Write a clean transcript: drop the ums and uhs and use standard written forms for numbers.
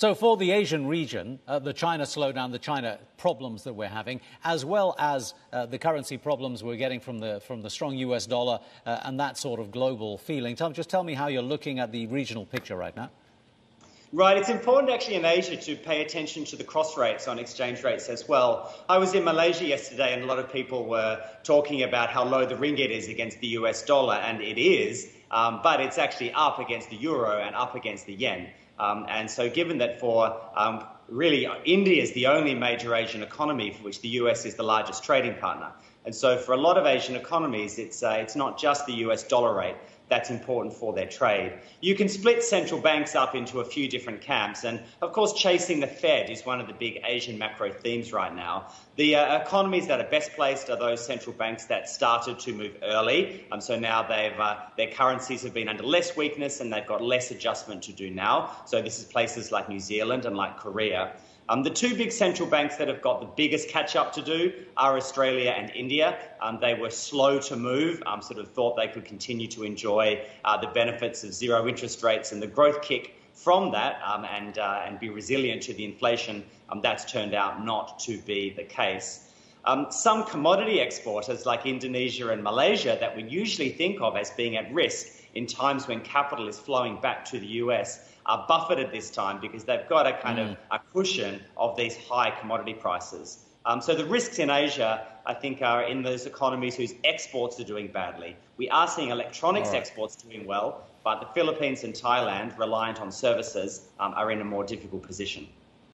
So for the Asian region, the China slowdown, the China problems that we're having, as well as the currency problems we're getting from the strong US dollar and that sort of global feeling. Tom, just tell me how you're looking at the regional picture right now. Right, it's important actually in Asia to pay attention to the cross rates on exchange rates as well. I was in Malaysia yesterday and a lot of people were talking about how low the ringgit is against the US dollar, and it is, but it's actually up against the euro and up against the yen. And so given that for really India is the only major Asian economy for which the US is the largest trading partner. And so for a lot of Asian economies, it's not just the US dollar rate that's important for their trade. You can split central banks up into a few different camps. And of course, chasing the Fed is one of the big Asian macro themes right now. The economies that are best placed are those central banks that started to move early. So now their currencies have been under less weakness and they've got less adjustment to do now. So this is places like New Zealand and like Korea. The two big central banks that have got the biggest catch-up to do are Australia and India. They were slow to move, sort of thought they could continue to enjoy the benefits of zero interest rates and the growth kick from that and be resilient to the inflation. That's turned out not to be the case. Some commodity exporters like Indonesia and Malaysia that we usually think of as being at risk in times when capital is flowing back to the US are buffeted this time because they've got a kind of a cushion of these high commodity prices. So the risks in Asia, I think, are in those economies whose exports are doing badly. We are seeing electronics exports doing well, but the Philippines and Thailand, reliant on services, are in a more difficult position.